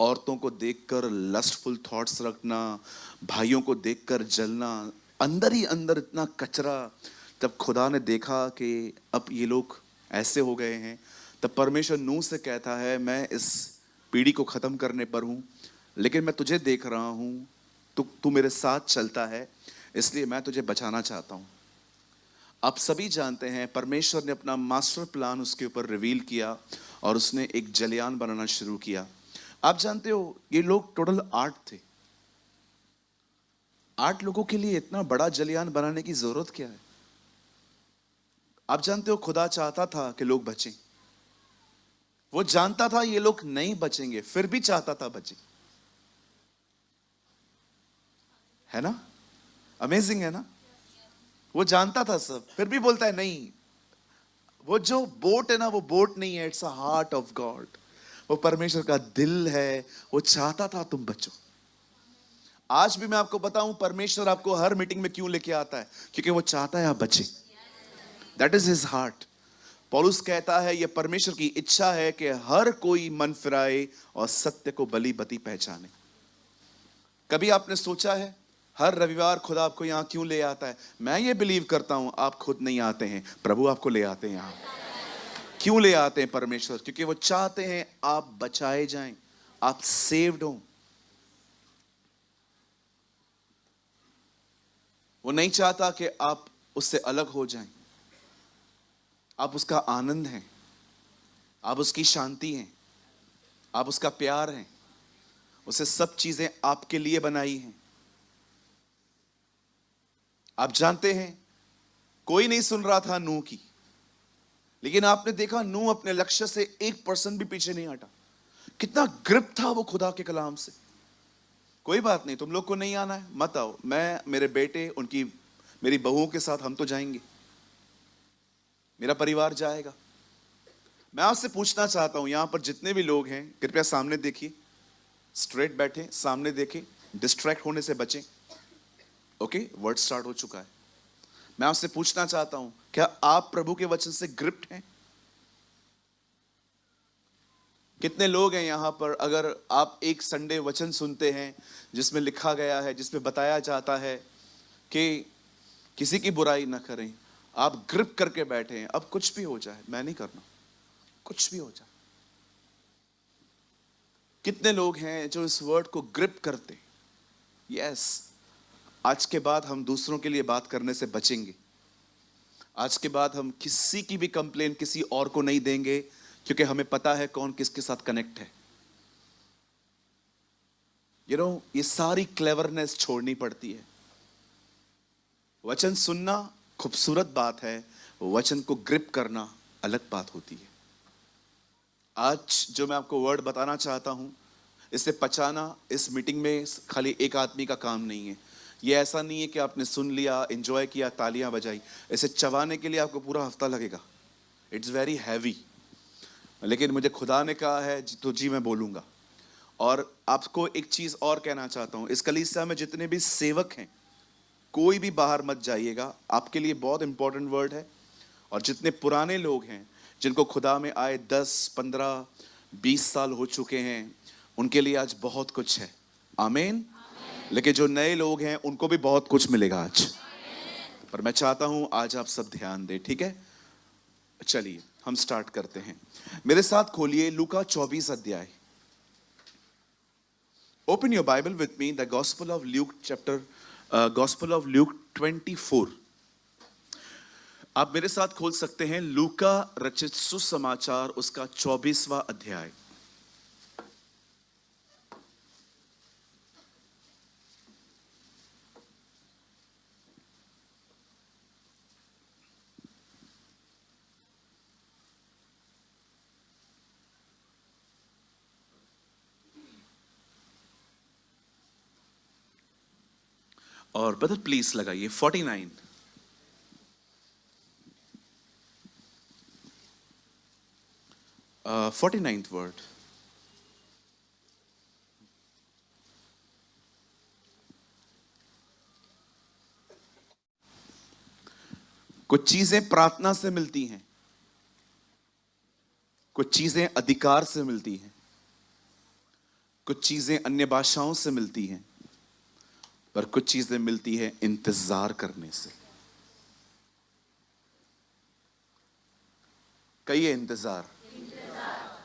औरतों को देखकर लस्टफुल थॉट्स रखना, भाइयों को देखकर जलना, अंदर ही अंदर इतना कचरा। तब खुदा ने देखा कि अब ये लोग ऐसे हो गए हैं, तब परमेश्वर नूह से कहता है, मैं इस पीढ़ी को ख़त्म करने पर हूँ, लेकिन मैं तुझे देख रहा हूँ, तू मेरे साथ चलता है, इसलिए मैं तुझे बचाना चाहता हूँ। आप सभी जानते हैं परमेश्वर ने अपना मास्टर प्लान उसके ऊपर रिवील किया और उसने एक जलयान बनाना शुरू किया। आप जानते हो ये लोग टोटल 8 थे। 8 लोगों के लिए इतना बड़ा जलयान बनाने की जरूरत क्या है? आप जानते हो खुदा चाहता था कि लोग बचें। वो जानता था ये लोग नहीं बचेंगे, फिर भी चाहता था बचें। है ना? अमेजिंग है ना? वो जानता था सब, फिर भी बोलता है नहीं। वो जो बोट है ना, वो बोट नहीं है, it's a heart of God. वो परमेश्वर का दिल है, वो चाहता था तुम बचो। आज भी मैं आपको बताऊं, परमेश्वर आपको हर मीटिंग में क्यों लेके आता है? क्योंकि वो चाहता है आप बचे। That is his heart. पौलुस कहता है यह परमेश्वर की इच्छा है कि हर कोई मन फिराए और सत्य को बली बती पहचाने। कभी आपने सोचा है हर रविवार खुदा आपको यहां क्यों ले आता है? मैं ये बिलीव करता हूं आप खुद नहीं आते हैं, प्रभु आपको ले आते हैं यहां। क्यों ले आते हैं परमेश्वर? क्योंकि वो चाहते हैं आप बचाए जाएं, आप सेव्ड हो। वो नहीं चाहता कि आप उससे अलग हो जाएं। आप उसका आनंद हैं, आप उसकी शांति हैं, आप उसका प्यार हैं। उसे सब चीजें आपके लिए बनाई हैं। आप जानते हैं कोई नहीं सुन रहा था नूह की, लेकिन आपने देखा नूह अपने लक्ष्य से 1% भी पीछे नहीं हटा। कितना ग्रिप था वो खुदा के कलाम से। कोई बात नहीं, तुम लोग को नहीं आना है मत आओ, मैं मेरे बेटे उनकी मेरी बहुओं के साथ हम तो जाएंगे, मेरा परिवार जाएगा। मैं आपसे पूछना चाहता हूं यहां पर जितने भी लोग हैं कृपया सामने देखिए, स्ट्रेट बैठे, सामने देखें, डिस्ट्रैक्ट होने से बचें। ओके, वर्ड स्टार्ट हो चुका है। मैं आपसे पूछना चाहता हूं क्या आप प्रभु के वचन से ग्रिप्ड हैं? कितने लोग हैं यहां पर, अगर आप एक संडे वचन सुनते हैं जिसमें लिखा गया है, जिसमें बताया जाता है कि किसी की बुराई ना करें, आप ग्रिप करके बैठे हैं, अब कुछ भी हो जाए मैं नहीं करना, कुछ भी हो जाए। कितने लोग हैं जो इस वर्ड को ग्रिप करते? यस, आज के बाद हम दूसरों के लिए बात करने से बचेंगे। आज के बाद हम किसी की भी कंप्लेन किसी और को नहीं देंगे, क्योंकि हमें पता है कौन किसके साथ कनेक्ट है। ये सारी क्लेवरनेस छोड़नी पड़ती है। वचन सुनना खूबसूरत बात है, वचन को ग्रिप करना अलग बात होती है। आज जो मैं आपको वर्ड बताना चाहता हूं, इसे पचाना इस मीटिंग में खाली एक आदमी का काम नहीं है। ये ऐसा नहीं है कि आपने सुन लिया, एंजॉय किया, तालियां बजाई। इसे चबाने के लिए आपको पूरा हफ्ता लगेगा। इट्स वेरी हैवी, लेकिन मुझे खुदा ने कहा है तो जी मैं बोलूंगा। और आपको एक चीज और कहना चाहता हूं, इस कलीसिया में जितने भी सेवक हैं कोई भी बाहर मत जाइएगा, आपके लिए बहुत इंपॉर्टेंट वर्ड है। और जितने पुराने लोग हैं जिनको खुदा में आए 10, 15, 20 साल हो चुके हैं, उनके लिए आज बहुत कुछ है। आमीन। लेकिन जो नए लोग हैं उनको भी बहुत कुछ मिलेगा आज। पर मैं चाहता हूं आज आप सब ध्यान दें, ठीक है? चलिए हम स्टार्ट करते हैं। मेरे साथ खोलिए लूका 24 अध्याय। Open your Bible with me, the gospel of Luke gospel of Luke 24। आप मेरे साथ खोल सकते हैं लूका रचित सुसमाचार उसका 24वां अध्याय। और ब्रदर प्लीज लगाइए 49। 49th word. कुछ चीजें प्रार्थना से मिलती हैं, कुछ चीजें अधिकार से मिलती हैं, कुछ चीजें अन्य भाषाओं से मिलती हैं, पर कुछ चीजें मिलती हैं इंतजार करने से। कहिए इंतजार।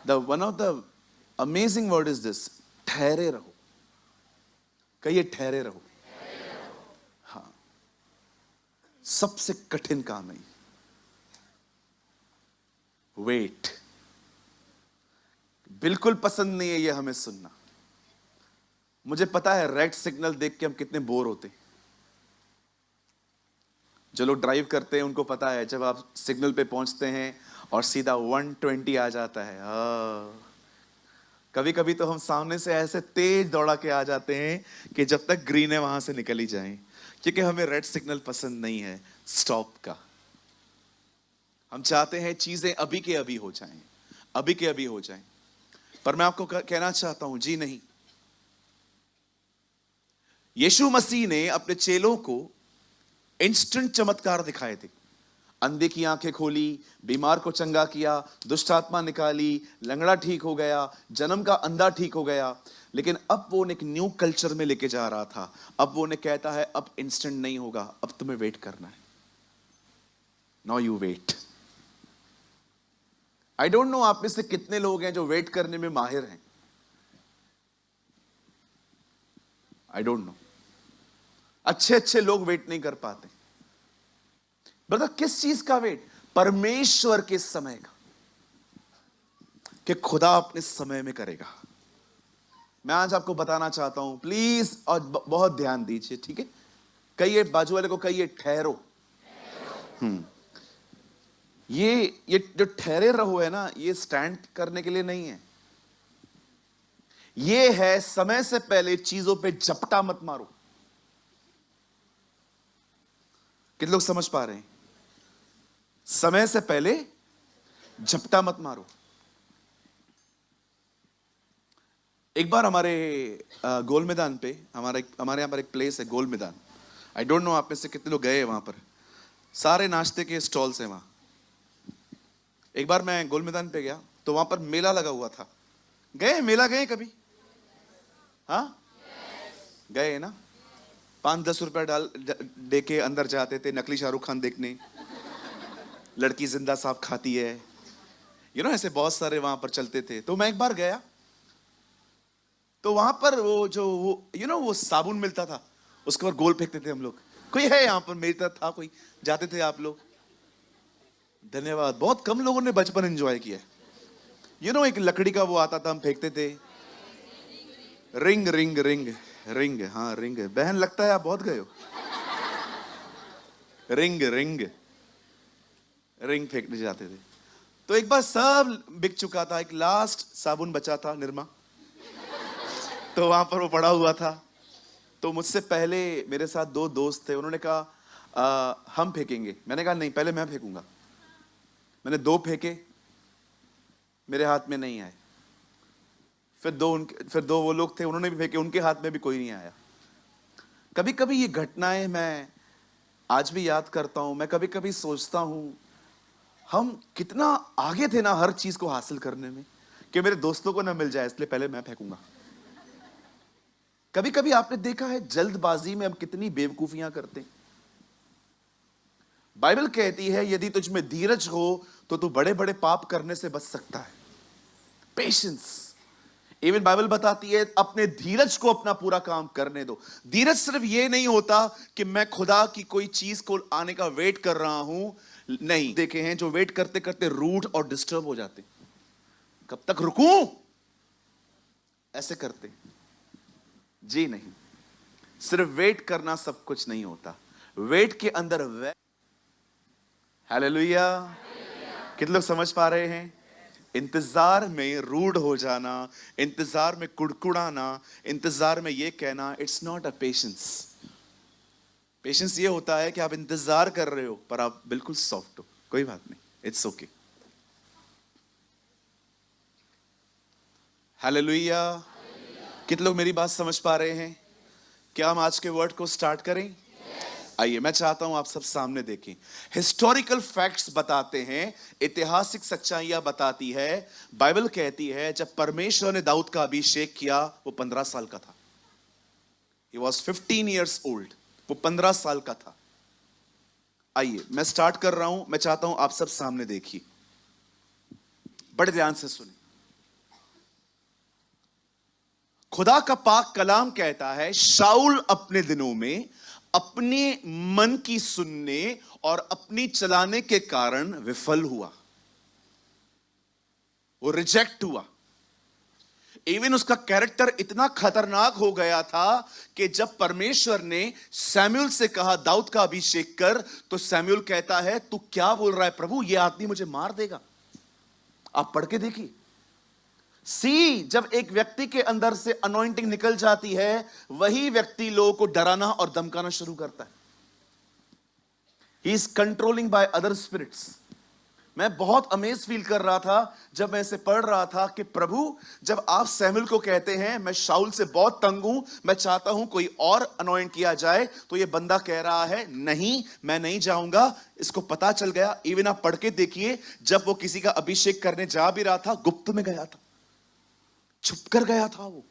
The one of the amazing word is this, ठहरे रहो। कहिए ठहरे रहो। हाँ, सबसे कठिन काम है वेट। बिल्कुल पसंद नहीं है ये हमें सुनना। मुझे पता है रेड सिग्नल देख के हम कितने बोर होते हैं। जो लोग ड्राइव करते हैं उनको पता है, जब आप सिग्नल पे पहुंचते हैं और सीधा 120 आ जाता है, कभी कभी तो हम सामने से ऐसे तेज दौड़ा के आ जाते हैं कि जब तक ग्रीन है वहां से निकल ही जाएं, क्योंकि हमें रेड सिग्नल पसंद नहीं है स्टॉप का। हम चाहते हैं चीजें अभी के अभी हो जाएं, अभी के अभी हो जाएं। पर मैं आपको कहना चाहता हूं, जी नहीं। यीशु मसीह ने अपने चेलों को इंस्टेंट चमत्कार दिखाए थे। अंधे की आंखें खोली, बीमार को चंगा किया, दुष्ट आत्मा निकाली, लंगड़ा ठीक हो गया, जन्म का अंधा ठीक हो गया। लेकिन अब वो एक न्यू कल्चर में लेके जा रहा था। अब वो उन्हें कहता है अब इंस्टेंट नहीं होगा, अब तुम्हें वेट करना है। Now you wait. I don't know आप में से कितने लोग हैं जो वेट करने में माहिर हैं। आई डोंट नो। अच्छे अच्छे लोग वेट नहीं कर पाते। ब्रदर, किस चीज का वेट? परमेश्वर के समय का, कि खुदा अपने समय में करेगा। मैं आज आपको बताना चाहता हूं, प्लीज और बहुत ध्यान दीजिए, ठीक है? कहिए बाजू वाले को, कहिए ठहरो। ये जो ठहरे रहो है ना, ये स्टैंड करने के लिए नहीं है। ये है समय से पहले चीजों पे झपटा मत मारो। कितने लोग समझ पा रहे हैं? समय से पहले झपटा मत मारो। एक बार हमारे गोल मैदान पे, हमारे यहां पर एक प्लेस है गोल मैदान। आई डोंट नो आप में से कितने लोग गए हैं वहां पर। सारे नाश्ते के स्टॉल्स हैं वहां। एक बार मैं गोल मैदान पे गया तो वहां पर मेला लगा हुआ था। गए मेला? गए कभी? हाँ, गए ना? 5-10 रुपए डाल दे के अंदर जाते थे नकली शाहरुख खान देखने। लड़की जिंदा सांप खाती है, ऐसे बहुत सारे वहां पर चलते थे। तो मैं एक बार गया तो वहां पर वो साबुन मिलता था, उसके ऊपर गोल फेंकते थे हम लोग। कोई है यहां पर? मेरी तरह था कोई? जाते थे आप लोग? धन्यवाद। बहुत कम लोगों ने बचपन एंजॉय किया। एक लकड़ी का वो आता था, हम फेंकते थे। रिंग रिंग रिंग रिंग, हाँ रिंग। बहन लगता है आप बहुत गए हो। रिंग रिंग रिंग फेंकने जाते थे। तो एक बार सब बिक चुका था, एक लास्ट साबुन बचा था, निरमा। तो वहां पर वो पड़ा हुआ था। तो मुझसे पहले मेरे साथ 2 दोस्त थे, उन्होंने कहा हम फेंकेंगे। मैंने कहा नहीं, पहले मैं फेंकूंगा। मैंने 2 फेंके, मेरे हाथ में नहीं आए। फिर दो वो लोग थे, उन्होंने भी फेंके, उनके हाथ में भी कोई नहीं आया। कभी कभी ये घटनाएं मैं आज भी याद करता हूं। मैं कभी कभी सोचता हूं हम कितना आगे थे ना हर चीज को हासिल करने में, कि मेरे दोस्तों को ना मिल जाए इसलिए पहले मैं फेंकूंगा। कभी कभी आपने देखा है जल्दबाजी में हम कितनी बेवकूफियां करते हैं। बाइबल कहती है यदि तुझ में धीरज हो तो तू बड़े बड़े पाप करने से बच सकता है। पेशेंस। इवन बाइबल बताती है अपने धीरज को अपना पूरा काम करने दो। धीरज सिर्फ ये नहीं होता कि मैं खुदा की कोई चीज को आने का वेट कर रहा हूं। नहीं, देखे हैं जो वेट करते करते रूठ और डिस्टर्ब हो जाते। कब तक रुकूं, ऐसे करते। जी नहीं, सिर्फ वेट करना सब कुछ नहीं होता। वेट के अंदर हालेलुया। कितने लोग समझ पा रहे हैं? इंतजार में रूढ़ हो जाना, इंतजार में कुड़कुड़ाना, इंतजार में ये कहना, it's not a patience. Patience ये होता है कि आप इंतजार कर रहे हो पर आप बिल्कुल सॉफ्ट हो, कोई बात नहीं, इट्स ओके। हालेलुया। कितने लोग मेरी बात समझ पा रहे हैं? क्या हम आज के वर्ड को स्टार्ट करें? आइए, मैं चाहता हूं आप सब सामने देखें। हिस्टोरिकल फैक्ट्स बताते हैं, ऐतिहासिक सच्चाइयां बताती है। बाइबल कहती है जब परमेश्वर ने दाऊद का अभिषेक किया वो 15 साल का था। He was 15 years old. वो 15 साल का था। आइए मैं स्टार्ट कर रहा हूं, मैं चाहता हूं आप सब सामने देखिए, बड़े ध्यान से सुने। खुदा का पाक कलाम कहता है शाऊल अपने दिनों में अपने मन की सुनने और अपनी चलाने के कारण विफल हुआ, वो रिजेक्ट हुआ। इवन उसका कैरेक्टर इतना खतरनाक हो गया था कि जब परमेश्वर ने सैमुअल से कहा दाऊद का अभिषेक कर, तो सैमुअल कहता है तू क्या बोल रहा है प्रभु, यह आदमी मुझे मार देगा। आप पढ़ के देखिए। जब एक व्यक्ति के अंदर से अनॉइंटिंग निकल जाती है, वही व्यक्ति लोगों को डराना और धमकाना शुरू करता है। He is controlling by other spirits. मैं बहुत अमेज फील कर रहा था जब मैं इसे पढ़ रहा था कि प्रभु जब आप सैमुअल को कहते हैं मैं शाऊल से बहुत तंग हूं, मैं चाहता हूं कोई और अनॉइंट किया जाए, तो ये बंदा कह रहा है नहीं मैं नहीं जाऊंगा। इसको पता चल गया। इवन आप पढ़ के देखिए, जब वो किसी का अभिषेक करने जा भी रहा था, गुप्त में गया था, छुप कर गया था, वो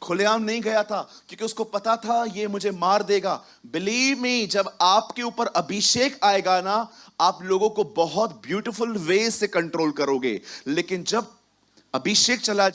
खुलेआम नहीं गया था, क्योंकि उसको पता था ये मुझे मार देगा। बिलीव मी, जब आपके ऊपर अभिषेक आएगा ना, आप लोगों को बहुत ब्यूटीफुल वे से कंट्रोल करोगे। लेकिन जब अभिषेक चला